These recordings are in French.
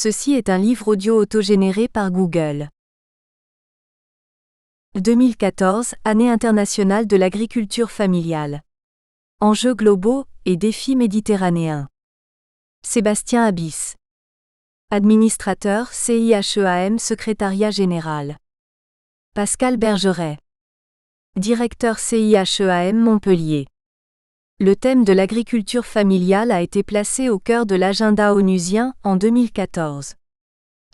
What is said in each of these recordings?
Ceci est un livre audio autogénéré par Google. 2014, Année internationale de l'agriculture familiale. Enjeux globaux et défis méditerranéens. Sébastien Abyss. Administrateur CIHEAM Secrétariat Général. Pascal Bergeret. Directeur CIHEAM Montpellier. Le thème de l'agriculture familiale a été placé au cœur de l'agenda onusien en 2014.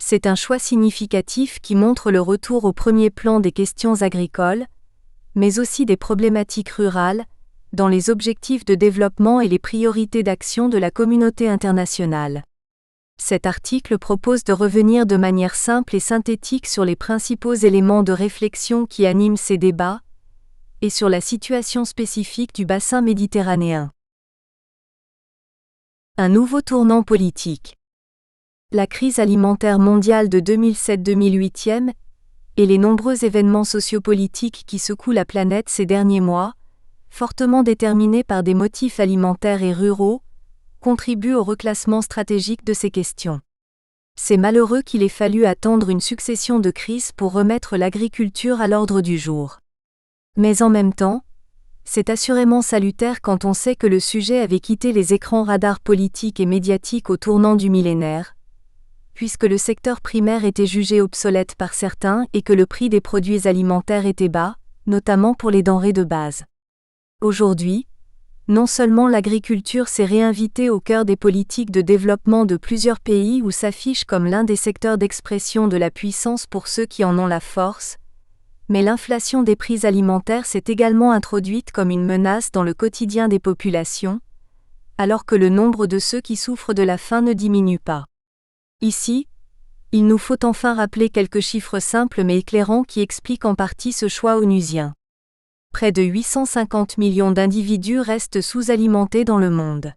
C'est un choix significatif qui montre le retour au premier plan des questions agricoles, mais aussi des problématiques rurales, dans les objectifs de développement et les priorités d'action de la communauté internationale. Cet article propose de revenir de manière simple et synthétique sur les principaux éléments de réflexion qui animent ces débats, et sur la situation spécifique du bassin méditerranéen. Un nouveau tournant politique. La crise alimentaire mondiale de 2007-2008 et les nombreux événements sociopolitiques qui secouent la planète ces derniers mois, fortement déterminés par des motifs alimentaires et ruraux, contribuent au reclassement stratégique de ces questions. C'est malheureux qu'il ait fallu attendre une succession de crises pour remettre l'agriculture à l'ordre du jour. Mais en même temps, c'est assurément salutaire quand on sait que le sujet avait quitté les écrans radars politiques et médiatiques au tournant du millénaire, puisque le secteur primaire était jugé obsolète par certains et que le prix des produits alimentaires était bas, notamment pour les denrées de base. Aujourd'hui, non seulement l'agriculture s'est réinvitée au cœur des politiques de développement de plusieurs pays où s'affiche comme l'un des secteurs d'expression de la puissance pour ceux qui en ont la force, mais l'inflation des prix alimentaires s'est également introduite comme une menace dans le quotidien des populations, alors que le nombre de ceux qui souffrent de la faim ne diminue pas. Ici, il nous faut enfin rappeler quelques chiffres simples mais éclairants qui expliquent en partie ce choix onusien. Près de 850 millions d'individus restent sous-alimentés dans le monde.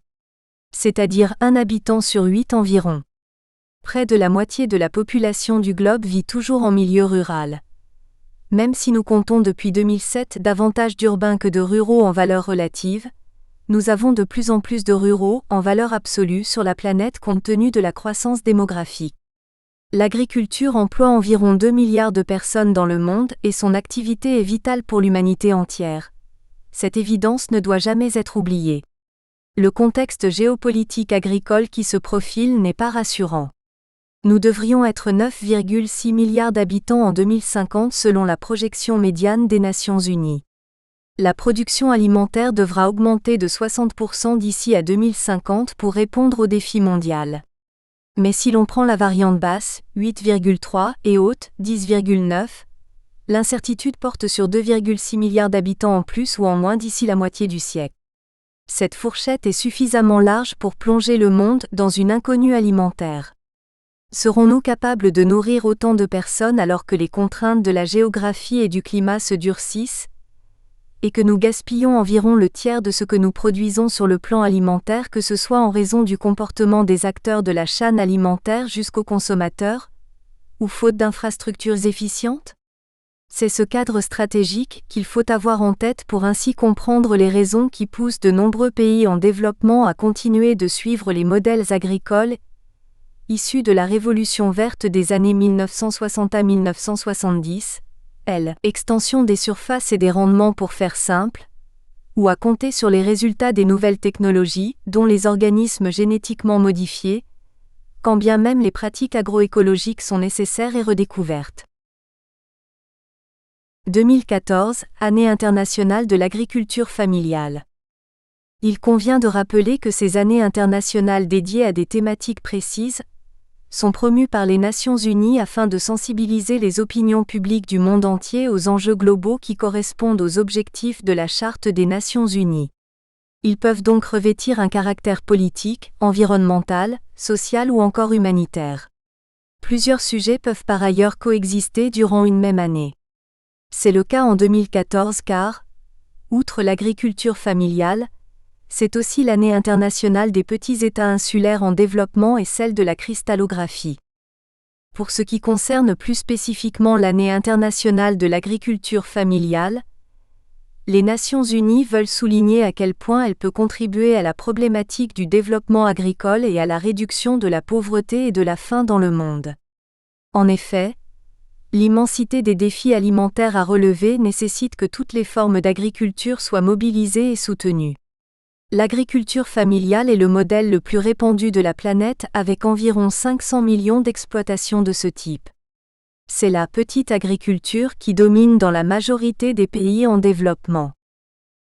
C'est-à-dire un habitant sur 8 environ. Près de la moitié de la population du globe vit toujours en milieu rural. Même si nous comptons depuis 2007 davantage d'urbains que de ruraux en valeur relative, nous avons de plus en plus de ruraux en valeur absolue sur la planète compte tenu de la croissance démographique. L'agriculture emploie environ 2 milliards de personnes dans le monde et son activité est vitale pour l'humanité entière. Cette évidence ne doit jamais être oubliée. Le contexte géopolitique agricole qui se profile n'est pas rassurant. Nous devrions être 9,6 milliards d'habitants en 2050 selon la projection médiane des Nations Unies. La production alimentaire devra augmenter de 60% d'ici à 2050 pour répondre au défi mondial. Mais si l'on prend la variante basse, 8,3, et haute, 10,9, l'incertitude porte sur 2,6 milliards d'habitants en plus ou en moins d'ici la moitié du siècle. Cette fourchette est suffisamment large pour plonger le monde dans une inconnue alimentaire. Serons-nous capables de nourrir autant de personnes alors que les contraintes de la géographie et du climat se durcissent, et que nous gaspillons environ le tiers de ce que nous produisons sur le plan alimentaire, que ce soit en raison du comportement des acteurs de la chaîne alimentaire jusqu'aux consommateurs, ou faute d'infrastructures efficientes ? C'est ce cadre stratégique qu'il faut avoir en tête pour ainsi comprendre les raisons qui poussent de nombreux pays en développement à continuer de suivre les modèles agricoles issus de la révolution verte des années 1960 à 1970, extension des surfaces et des rendements pour faire simple, ou à compter sur les résultats des nouvelles technologies, dont les organismes génétiquement modifiés, quand bien même les pratiques agroécologiques sont nécessaires et redécouvertes. 2014, Année internationale de l'agriculture familiale. Il convient de rappeler que ces années internationales dédiées à des thématiques précises sont promues par les Nations Unies afin de sensibiliser les opinions publiques du monde entier aux enjeux globaux qui correspondent aux objectifs de la Charte des Nations Unies. Ils peuvent donc revêtir un caractère politique, environnemental, social ou encore humanitaire. Plusieurs sujets peuvent par ailleurs coexister durant une même année. C'est le cas en 2014 car, outre l'agriculture familiale, c'est aussi l'année internationale des petits États insulaires en développement et celle de la cristallographie. Pour ce qui concerne plus spécifiquement l'année internationale de l'agriculture familiale, Les Nations Unies veulent souligner à quel point elle peut contribuer à la problématique du développement agricole et à la réduction de la pauvreté et de la faim dans le monde. En effet, l'immensité des défis alimentaires à relever nécessite que toutes les formes d'agriculture soient mobilisées et soutenues. L'agriculture familiale est le modèle le plus répandu de la planète avec environ 500 millions d'exploitations de ce type. C'est la petite agriculture qui domine dans la majorité des pays en développement.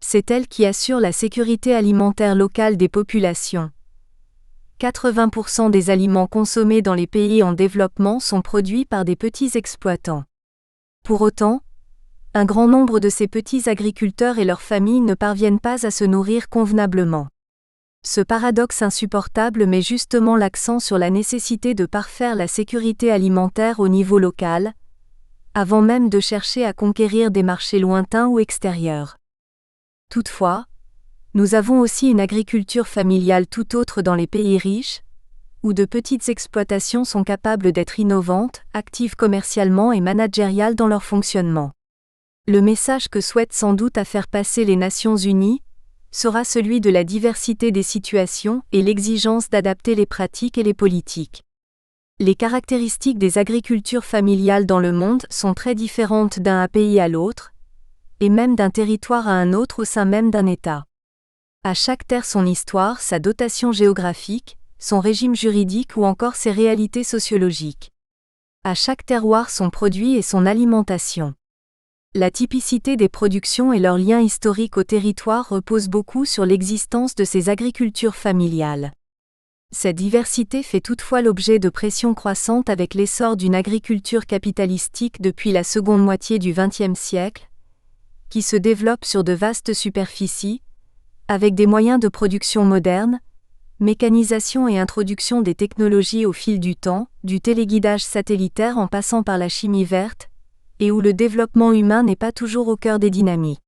C'est elle qui assure la sécurité alimentaire locale des populations. 80% des aliments consommés dans les pays en développement sont produits par des petits exploitants. Pour autant, un grand nombre de ces petits agriculteurs et leurs familles ne parviennent pas à se nourrir convenablement. Ce paradoxe insupportable met justement l'accent sur la nécessité de parfaire la sécurité alimentaire au niveau local, avant même de chercher à conquérir des marchés lointains ou extérieurs. Toutefois, nous avons aussi une agriculture familiale tout autre dans les pays riches, où de petites exploitations sont capables d'être innovantes, actives commercialement et managériales dans leur fonctionnement. Le message que souhaitent sans doute à faire passer les Nations Unies sera celui de la diversité des situations et l'exigence d'adapter les pratiques et les politiques. Les caractéristiques des agricultures familiales dans le monde sont très différentes d'un pays à l'autre, et même d'un territoire à un autre au sein même d'un État. À chaque terre son histoire, sa dotation géographique, son régime juridique ou encore ses réalités sociologiques. À chaque terroir son produit et son alimentation. La typicité des productions et leur lien historique au territoire repose beaucoup sur l'existence de ces agricultures familiales. Cette diversité fait toutefois l'objet de pressions croissantes avec l'essor d'une agriculture capitalistique depuis la seconde moitié du XXe siècle, qui se développe sur de vastes superficies, avec des moyens de production modernes, mécanisation et introduction des technologies au fil du temps, du téléguidage satellitaire en passant par la chimie verte, et où le développement humain n'est pas toujours au cœur des dynamiques.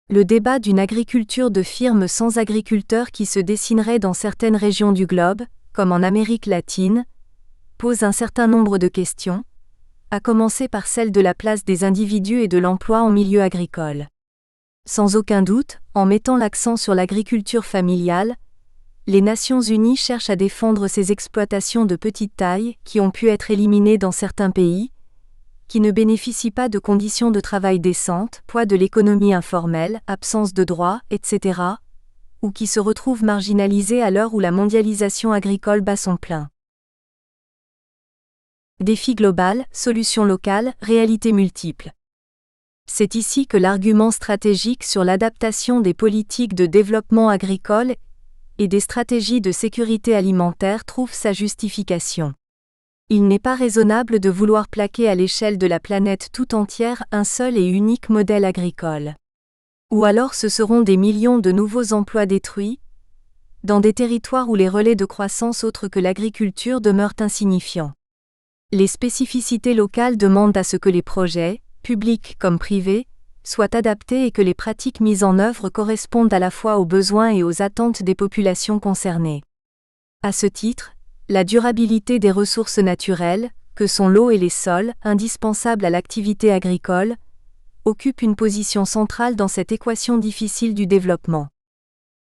Le débat d'une agriculture de firme sans agriculteurs qui se dessinerait dans certaines régions du globe, comme en Amérique latine, pose un certain nombre de questions, à commencer par celle de la place des individus et de l'emploi en milieu agricole. Sans aucun doute, en mettant l'accent sur l'agriculture familiale, les Nations Unies cherchent à défendre ces exploitations de petite taille qui ont pu être éliminées dans certains pays, qui ne bénéficient pas de conditions de travail décentes, poids de l'économie informelle, absence de droits, etc., ou qui se retrouvent marginalisés à l'heure où la mondialisation agricole bat son plein. Défi global, solutions locales, réalités multiples. C'est ici que l'argument stratégique sur l'adaptation des politiques de développement agricole et des stratégies de sécurité alimentaire trouve sa justification. Il n'est pas raisonnable de vouloir plaquer à l'échelle de la planète tout entière un seul et unique modèle agricole. Ou alors ce seront des millions de nouveaux emplois détruits, dans des territoires où les relais de croissance autres que l'agriculture demeurent insignifiants. Les spécificités locales demandent à ce que les projets, publics comme privés, soient adaptés et que les pratiques mises en œuvre correspondent à la fois aux besoins et aux attentes des populations concernées. À ce titre, la durabilité des ressources naturelles, que sont l'eau et les sols, indispensables à l'activité agricole, occupe une position centrale dans cette équation difficile du développement.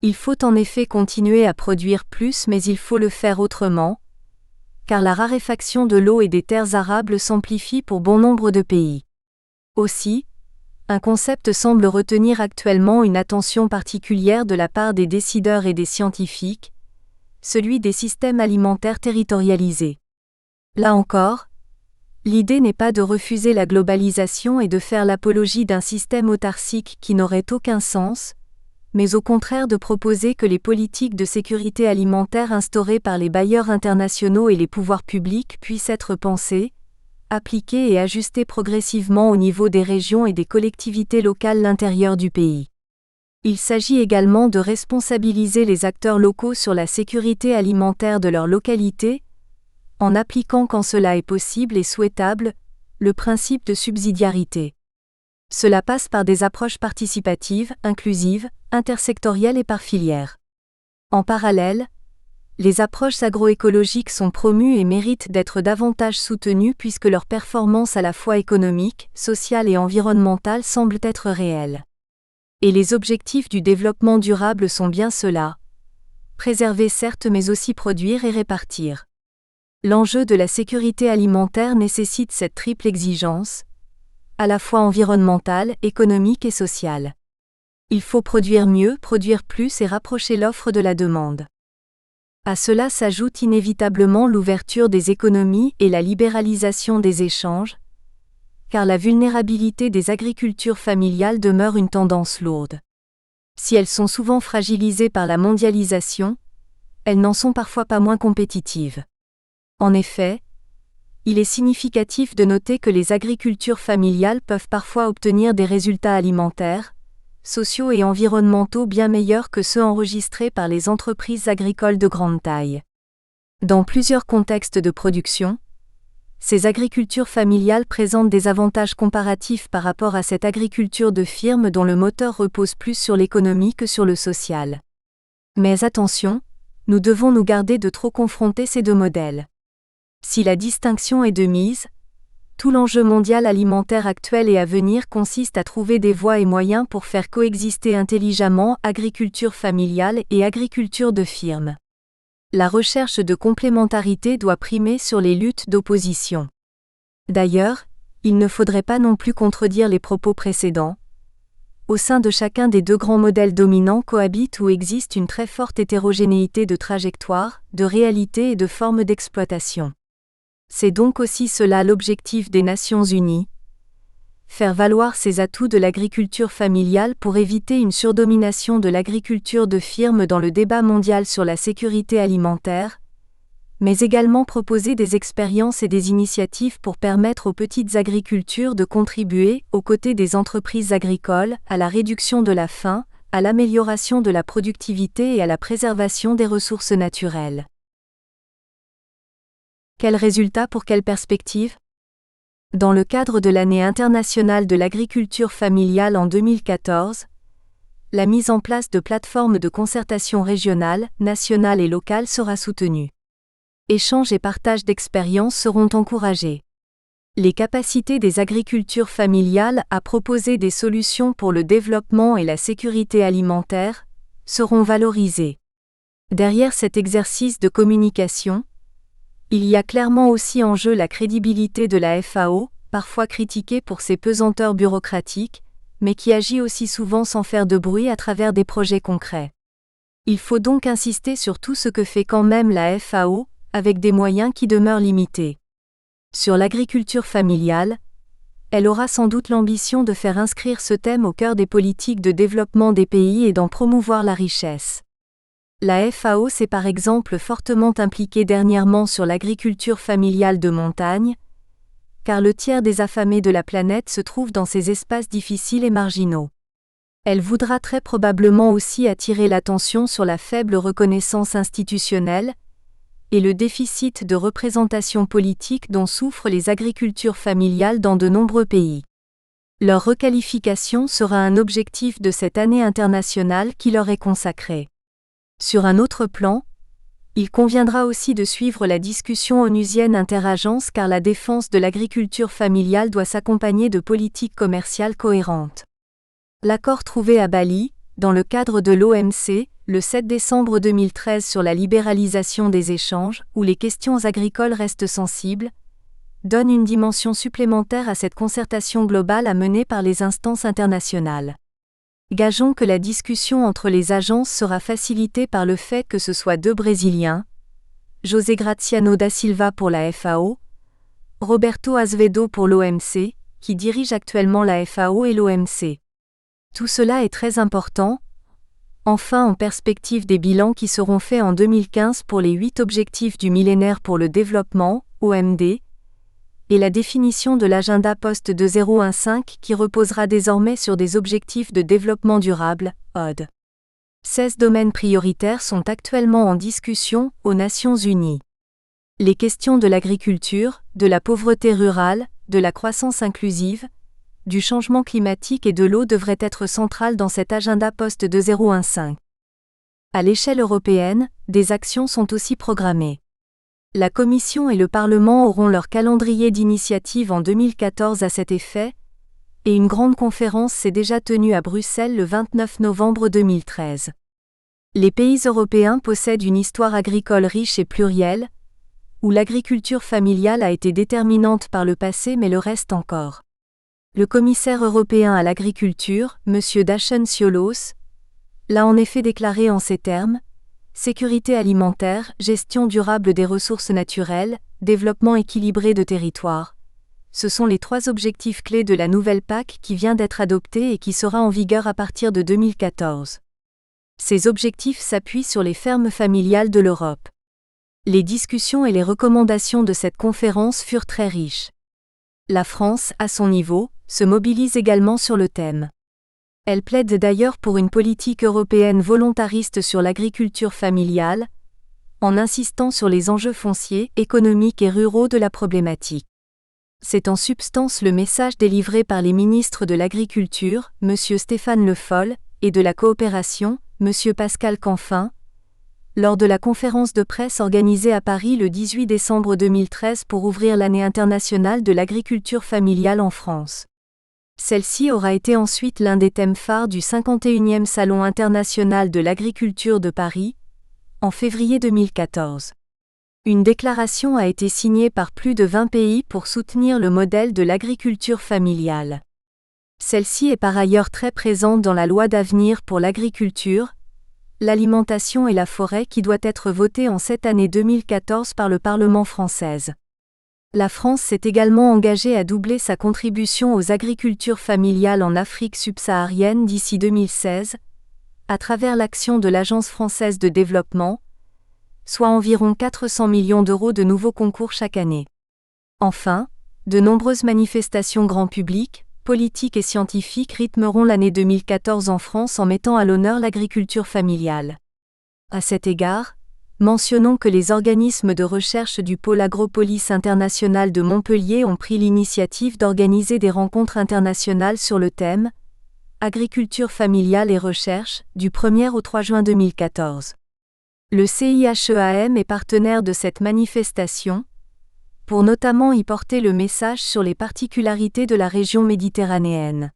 Il faut en effet continuer à produire plus mais il faut le faire autrement, car la raréfaction de l'eau et des terres arables s'amplifie pour bon nombre de pays. Aussi, un concept semble retenir actuellement une attention particulière de la part des décideurs et des scientifiques, celui des systèmes alimentaires territorialisés. Là encore, l'idée n'est pas de refuser la globalisation et de faire l'apologie d'un système autarcique qui n'aurait aucun sens, mais au contraire de proposer que les politiques de sécurité alimentaire instaurées par les bailleurs internationaux et les pouvoirs publics puissent être pensées, appliquées et ajustées progressivement au niveau des régions et des collectivités locales à l'intérieur du pays. Il s'agit également de responsabiliser les acteurs locaux sur la sécurité alimentaire de leur localité, en appliquant quand cela est possible et souhaitable, le principe de subsidiarité. Cela passe par des approches participatives, inclusives, intersectorielles et par filière. En parallèle, les approches agroécologiques sont promues et méritent d'être davantage soutenues puisque leur performance à la fois économique, sociale et environnementale semble être réelle. Et les objectifs du développement durable sont bien cela. Préserver certes mais aussi produire et répartir. L'enjeu de la sécurité alimentaire nécessite cette triple exigence, à la fois environnementale, économique et sociale. Il faut produire mieux, produire plus et rapprocher l'offre de la demande. À cela s'ajoute inévitablement l'ouverture des économies et la libéralisation des échanges, car la vulnérabilité des agricultures familiales demeure une tendance lourde. Si elles sont souvent fragilisées par la mondialisation, elles n'en sont parfois pas moins compétitives. En effet, il est significatif de noter que les agricultures familiales peuvent parfois obtenir des résultats alimentaires, sociaux et environnementaux bien meilleurs que ceux enregistrés par les entreprises agricoles de grande taille. Dans plusieurs contextes de production, ces agricultures familiales présentent des avantages comparatifs par rapport à cette agriculture de firme dont le moteur repose plus sur l'économie que sur le social. Mais attention, nous devons nous garder de trop confronter ces deux modèles. Si la distinction est de mise, tout l'enjeu mondial alimentaire actuel et à venir consiste à trouver des voies et moyens pour faire coexister intelligemment agriculture familiale et agriculture de firme. La recherche de complémentarité doit primer sur les luttes d'opposition. D'ailleurs, il ne faudrait pas non plus contredire les propos précédents. Au sein de chacun des deux grands modèles dominants cohabite ou existe une très forte hétérogénéité de trajectoires, de réalités et de formes d'exploitation. C'est donc aussi cela l'objectif des Nations Unies. Faire valoir ces atouts de l'agriculture familiale pour éviter une surdomination de l'agriculture de firme dans le débat mondial sur la sécurité alimentaire, mais également proposer des expériences et des initiatives pour permettre aux petites agricultures de contribuer, aux côtés des entreprises agricoles, à la réduction de la faim, à l'amélioration de la productivité et à la préservation des ressources naturelles. Quels résultats pour quelle perspective ? Dans le cadre de l'année internationale de l'agriculture familiale en 2014, la mise en place de plateformes de concertation régionales, nationales et locales sera soutenue. Échanges et partage d'expériences seront encouragés. Les capacités des agricultures familiales à proposer des solutions pour le développement et la sécurité alimentaire seront valorisées. Derrière cet exercice de communication, il y a clairement aussi en jeu la crédibilité de la FAO, parfois critiquée pour ses pesanteurs bureaucratiques, mais qui agit aussi souvent sans faire de bruit à travers des projets concrets. Il faut donc insister sur tout ce que fait quand même la FAO, avec des moyens qui demeurent limités. Sur l'agriculture familiale, elle aura sans doute l'ambition de faire inscrire ce thème au cœur des politiques de développement des pays et d'en promouvoir la richesse. La FAO s'est par exemple fortement impliquée dernièrement sur l'agriculture familiale de montagne, car le tiers des affamés de la planète se trouve dans ces espaces difficiles et marginaux. Elle voudra très probablement aussi attirer l'attention sur la faible reconnaissance institutionnelle et le déficit de représentation politique dont souffrent les agricultures familiales dans de nombreux pays. Leur requalification sera un objectif de cette année internationale qui leur est consacrée. Sur un autre plan, il conviendra aussi de suivre la discussion onusienne interagences car la défense de l'agriculture familiale doit s'accompagner de politiques commerciales cohérentes. L'accord trouvé à Bali, dans le cadre de l'OMC, le 7 décembre 2013 sur la libéralisation des échanges, où les questions agricoles restent sensibles, donne une dimension supplémentaire à cette concertation globale à mener par les instances internationales. Gageons que la discussion entre les agences sera facilitée par le fait que ce soit deux Brésiliens, José Graziano da Silva pour la FAO, Roberto Azevedo pour l'OMC, qui dirigent actuellement la FAO et l'OMC. Tout cela est très important, enfin en perspective des bilans qui seront faits en 2015 pour les 8 objectifs du millénaire pour le développement, OMD, et la définition de l'agenda post-2015 qui reposera désormais sur des objectifs de développement durable, ODD. 16 domaines prioritaires sont actuellement en discussion aux Nations Unies. Les questions de l'agriculture, de la pauvreté rurale, de la croissance inclusive, du changement climatique et de l'eau devraient être centrales dans cet agenda post-2015. À l'échelle européenne, des actions sont aussi programmées. La Commission et le Parlement auront leur calendrier d'initiative en 2014 à cet effet, et une grande conférence s'est déjà tenue à Bruxelles le 29 novembre 2013. Les pays européens possèdent une histoire agricole riche et plurielle, où l'agriculture familiale a été déterminante par le passé mais le reste encore. Le commissaire européen à l'agriculture, M. Dacian Cioloș, l'a en effet déclaré en ces termes: sécurité alimentaire, gestion durable des ressources naturelles, développement équilibré de territoires. Ce sont les 3 objectifs clés de la nouvelle PAC qui vient d'être adoptée et qui sera en vigueur à partir de 2014. Ces objectifs s'appuient sur les fermes familiales de l'Europe. Les discussions et les recommandations de cette conférence furent très riches. La France, à son niveau, se mobilise également sur le thème. Elle plaide d'ailleurs pour une politique européenne volontariste sur l'agriculture familiale, en insistant sur les enjeux fonciers, économiques et ruraux de la problématique. C'est en substance le message délivré par les ministres de l'Agriculture, M. Stéphane Le Foll, et de la Coopération, M. Pascal Canfin, lors de la conférence de presse organisée à Paris le 18 décembre 2013 pour ouvrir l'année internationale de l'agriculture familiale en France. Celle-ci aura été ensuite l'un des thèmes phares du 51e Salon international de l'agriculture de Paris, en février 2014. Une déclaration a été signée par plus de 20 pays pour soutenir le modèle de l'agriculture familiale. Celle-ci est par ailleurs très présente dans la loi d'avenir pour l'agriculture, l'alimentation et la forêt qui doit être votée en cette année 2014 par le Parlement français. La France s'est également engagée à doubler sa contribution aux agricultures familiales en Afrique subsaharienne d'ici 2016, à travers l'action de l'Agence française de développement, soit environ 400 millions d'euros de nouveaux concours chaque année. Enfin, de nombreuses manifestations grand public, politiques et scientifiques rythmeront l'année 2014 en France en mettant à l'honneur l'agriculture familiale. À cet égard, mentionnons que les organismes de recherche du pôle Agropolis International de Montpellier ont pris l'initiative d'organiser des rencontres internationales sur le thème « Agriculture familiale et recherche » du 1er au 3 juin 2014. Le CIHEAM est partenaire de cette manifestation, pour notamment y porter le message sur les particularités de la région méditerranéenne.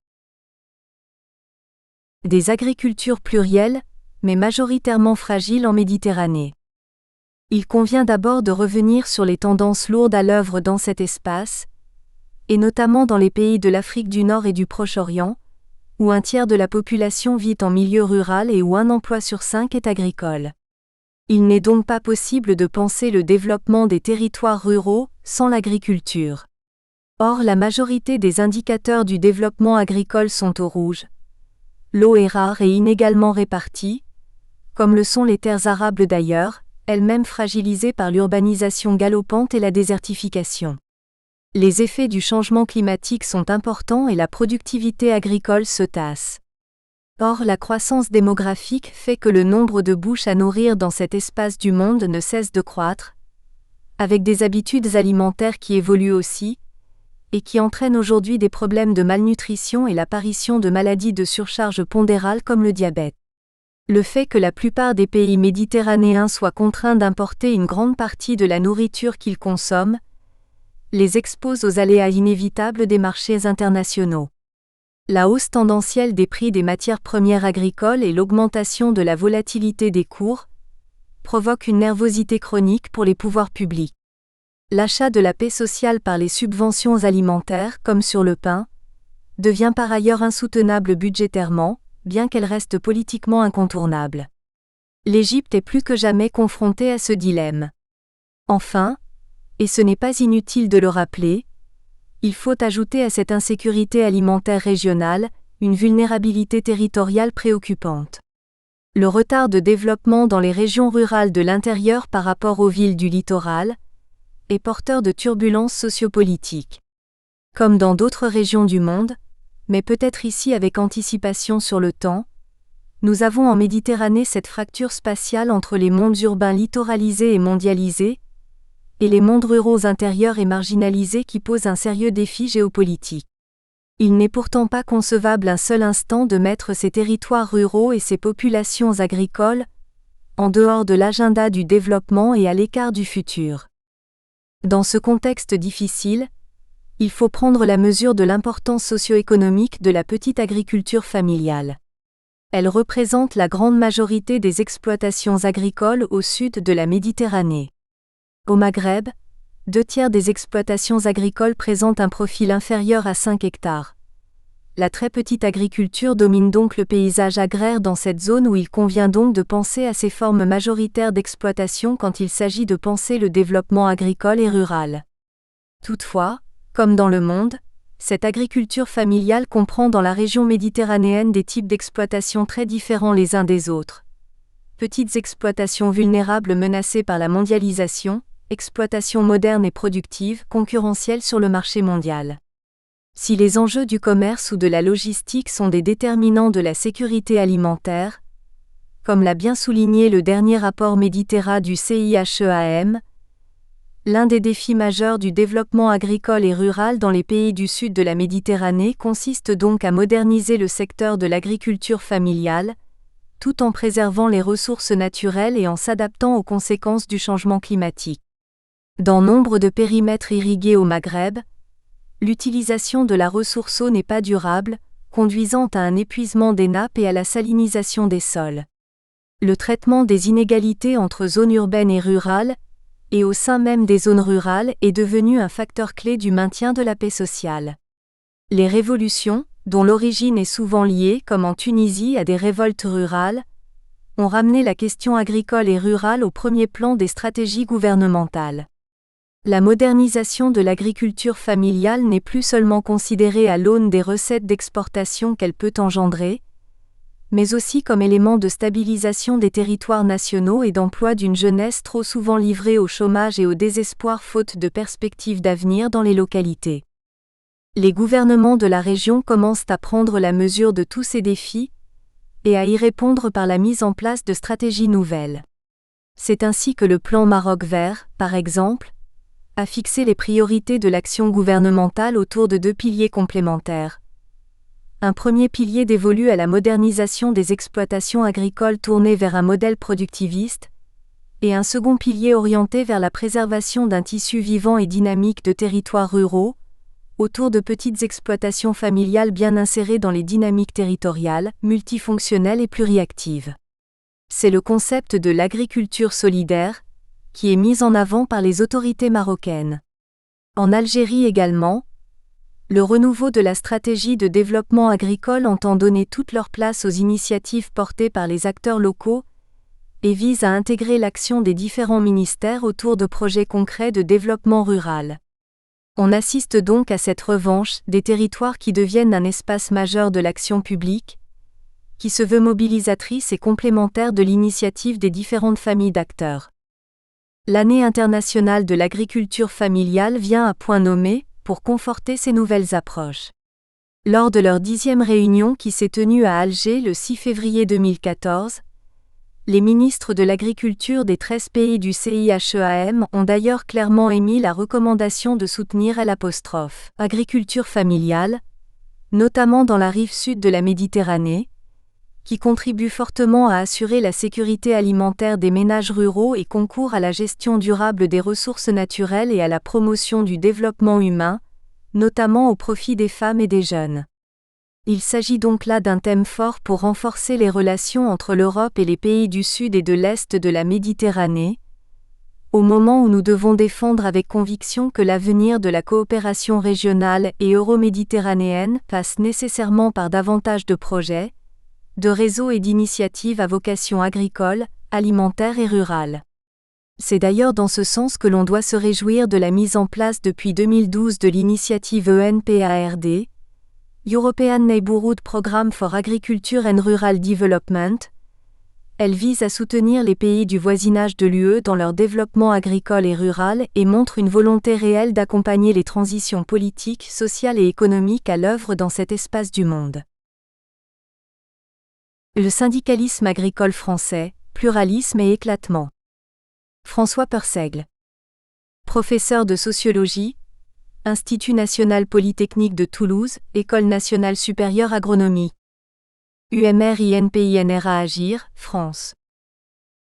Des agricultures plurielles, mais majoritairement fragiles en Méditerranée. Il convient d'abord de revenir sur les tendances lourdes à l'œuvre dans cet espace, et notamment dans les pays de l'Afrique du Nord et du Proche-Orient, où un tiers de la population vit en milieu rural et où un emploi sur 5 est agricole. Il n'est donc pas possible de penser le développement des territoires ruraux sans l'agriculture. Or, la majorité des indicateurs du développement agricole sont au rouge. L'eau est rare et inégalement répartie, comme le sont les terres arables d'ailleurs, elles-mêmes fragilisées par l'urbanisation galopante et la désertification. Les effets du changement climatique sont importants et la productivité agricole se tasse. Or, la croissance démographique fait que le nombre de bouches à nourrir dans cet espace du monde ne cesse de croître, avec des habitudes alimentaires qui évoluent aussi, et qui entraînent aujourd'hui des problèmes de malnutrition et l'apparition de maladies de surcharge pondérale comme le diabète. Le fait que la plupart des pays méditerranéens soient contraints d'importer une grande partie de la nourriture qu'ils consomment les expose aux aléas inévitables des marchés internationaux. La hausse tendancielle des prix des matières premières agricoles et l'augmentation de la volatilité des cours provoquent une nervosité chronique pour les pouvoirs publics. L'achat de la paix sociale par les subventions alimentaires, comme sur le pain, devient par ailleurs insoutenable budgétairement, bien qu'elle reste politiquement incontournable. L'Égypte est plus que jamais confrontée à ce dilemme. Enfin, et ce n'est pas inutile de le rappeler, il faut ajouter à cette insécurité alimentaire régionale, une vulnérabilité territoriale préoccupante. Le retard de développement dans les régions rurales de l'intérieur par rapport aux villes du littoral est porteur de turbulences sociopolitiques. Comme dans d'autres régions du monde, mais peut-être ici avec anticipation sur le temps, nous avons en Méditerranée cette fracture spatiale entre les mondes urbains littoralisés et mondialisés, et les mondes ruraux intérieurs et marginalisés qui posent un sérieux défi géopolitique. Il n'est pourtant pas concevable un seul instant de mettre ces territoires ruraux et ces populations agricoles en dehors de l'agenda du développement et à l'écart du futur. Dans ce contexte difficile, Il faut prendre la mesure de l'importance socio-économique de la petite agriculture familiale. Elle représente la grande majorité des exploitations agricoles au sud de la Méditerranée. Au Maghreb, 2/3 des exploitations agricoles présentent un profil inférieur à 5 hectares. La très petite agriculture domine donc le paysage agraire dans cette zone où il convient donc de penser à ces formes majoritaires d'exploitation quand il s'agit de penser le développement agricole et rural. Toutefois, comme dans le monde, cette agriculture familiale comprend dans la région méditerranéenne des types d'exploitation très différents les uns des autres. Petites exploitations vulnérables menacées par la mondialisation, exploitations modernes et productives, concurrentielles sur le marché mondial. Si les enjeux du commerce ou de la logistique sont des déterminants de la sécurité alimentaire, comme l'a bien souligné le dernier rapport Méditerra du CIHEAM, l'un des défis majeurs du développement agricole et rural dans les pays du sud de la Méditerranée consiste donc à moderniser le secteur de l'agriculture familiale, tout en préservant les ressources naturelles et en s'adaptant aux conséquences du changement climatique. Dans nombre de périmètres irrigués au Maghreb, l'utilisation de la ressource eau n'est pas durable, conduisant à un épuisement des nappes et à la salinisation des sols. Le traitement des inégalités entre zones urbaines et rurales, et au sein même des zones rurales, est devenu un facteur clé du maintien de la paix sociale. Les révolutions, dont l'origine est souvent liée, comme en Tunisie, à des révoltes rurales, ont ramené la question agricole et rurale au premier plan des stratégies gouvernementales. La modernisation de l'agriculture familiale n'est plus seulement considérée à l'aune des recettes d'exportation qu'elle peut engendrer, mais aussi comme élément de stabilisation des territoires nationaux et d'emploi d'une jeunesse trop souvent livrée au chômage et au désespoir faute de perspectives d'avenir dans les localités. Les gouvernements de la région commencent à prendre la mesure de tous ces défis et à y répondre par la mise en place de stratégies nouvelles. C'est ainsi que le plan Maroc vert, par exemple, a fixé les priorités de l'action gouvernementale autour de 2 piliers complémentaires. Un premier pilier dévolu à la modernisation des exploitations agricoles tourné vers un modèle productiviste, et un second pilier orienté vers la préservation d'un tissu vivant et dynamique de territoires ruraux, autour de petites exploitations familiales bien insérées dans les dynamiques territoriales, multifonctionnelles et pluriactives. C'est le concept de l'agriculture solidaire, qui est mis en avant par les autorités marocaines. En Algérie également, le renouveau de la stratégie de développement agricole entend donner toute leur place aux initiatives portées par les acteurs locaux et vise à intégrer l'action des différents ministères autour de projets concrets de développement rural. On assiste donc à cette revanche des territoires qui deviennent un espace majeur de l'action publique, qui se veut mobilisatrice et complémentaire de l'initiative des différentes familles d'acteurs. L'année internationale de l'agriculture familiale vient à point nommé pour conforter ces nouvelles approches. Lors de leur 10e réunion qui s'est tenue à Alger le 6 février 2014, les ministres de l'agriculture des 13 pays du CIHEAM ont d'ailleurs clairement émis la recommandation de soutenir l'agriculture familiale, notamment dans la rive sud de la Méditerranée, qui contribue fortement à assurer la sécurité alimentaire des ménages ruraux et concourt à la gestion durable des ressources naturelles et à la promotion du développement humain, notamment au profit des femmes et des jeunes. Il s'agit donc là d'un thème fort pour renforcer les relations entre l'Europe et les pays du sud et de l'est de la Méditerranée, au moment où nous devons défendre avec conviction que l'avenir de la coopération régionale et euro-méditerranéenne passe nécessairement par davantage de projets, de réseaux et d'initiatives à vocation agricole, alimentaire et rurale. C'est d'ailleurs dans ce sens que l'on doit se réjouir de la mise en place depuis 2012 de l'initiative ENPARD, European Neighbourhood Programme for Agriculture and Rural Development. Elle vise à soutenir les pays du voisinage de l'UE dans leur développement agricole et rural et montre une volonté réelle d'accompagner les transitions politiques, sociales et économiques à l'œuvre dans cet espace du monde. Le syndicalisme agricole français, pluralisme et éclatement. François Persègle. Professeur de sociologie, Institut national polytechnique de Toulouse, École nationale supérieure agronomie. UMR-INPINRA Agir, France.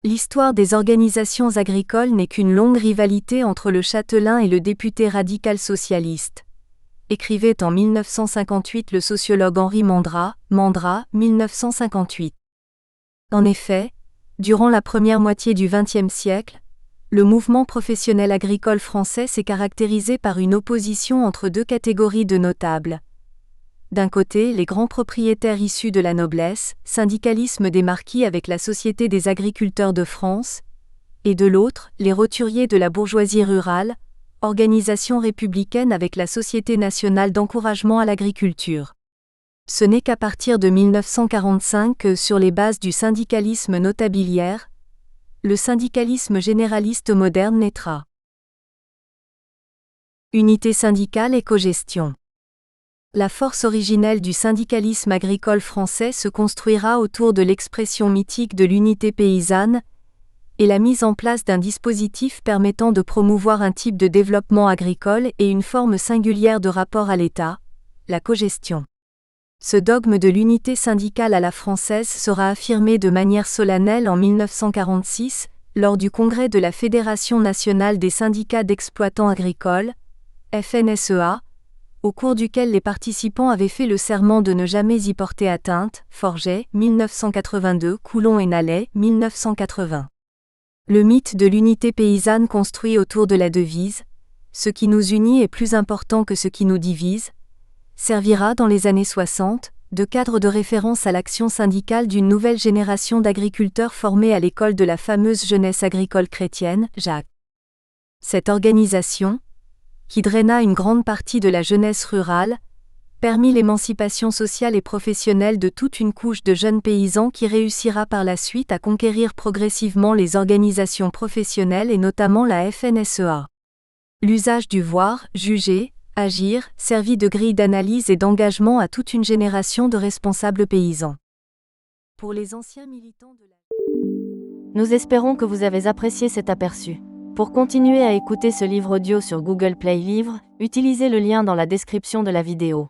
L'histoire des organisations agricoles n'est qu'une longue rivalité entre le châtelain et le député radical socialiste. écrivait en 1958 le sociologue Henri Mandra, 1958. En effet, durant la première moitié du XXe siècle, le mouvement professionnel agricole français s'est caractérisé par une opposition entre deux catégories de notables. D'un côté, les grands propriétaires issus de la noblesse, syndicalisme des marquis avec la Société des agriculteurs de France, et de l'autre, les roturiers de la bourgeoisie rurale, organisation républicaine avec la Société nationale d'encouragement à l'agriculture. Ce n'est qu'à partir de 1945 que, sur les bases du syndicalisme notabiliaire, le syndicalisme généraliste moderne naîtra. Unité syndicale et cogestion. La force originelle du syndicalisme agricole français se construira autour de l'expression mythique de l'unité paysanne et la mise en place d'un dispositif permettant de promouvoir un type de développement agricole et une forme singulière de rapport à l'État, la cogestion. Ce dogme de l'unité syndicale à la française sera affirmé de manière solennelle en 1946, lors du congrès de la Fédération nationale des syndicats d'exploitants agricoles, FNSEA, au cours duquel les participants avaient fait le serment de ne jamais y porter atteinte, Forget, 1982, Coulon et Nallet, 1980. Le mythe de l'unité paysanne construit autour de la devise « Ce qui nous unit est plus important que ce qui nous divise » servira dans les années 60 de cadre de référence à l'action syndicale d'une nouvelle génération d'agriculteurs formés à l'école de la fameuse jeunesse agricole chrétienne, Jacques. Cette organisation, qui draina une grande partie de la jeunesse rurale, permit l'émancipation sociale et professionnelle de toute une couche de jeunes paysans qui réussira par la suite à conquérir progressivement les organisations professionnelles et notamment la FNSEA. L'usage du voir, juger, agir servit de grille d'analyse et d'engagement à toute une génération de responsables paysans. Pour les anciens militants de la... Nous espérons que vous avez apprécié cet aperçu. Pour continuer à écouter ce livre audio sur Google Play Livres, utilisez le lien dans la description de la vidéo.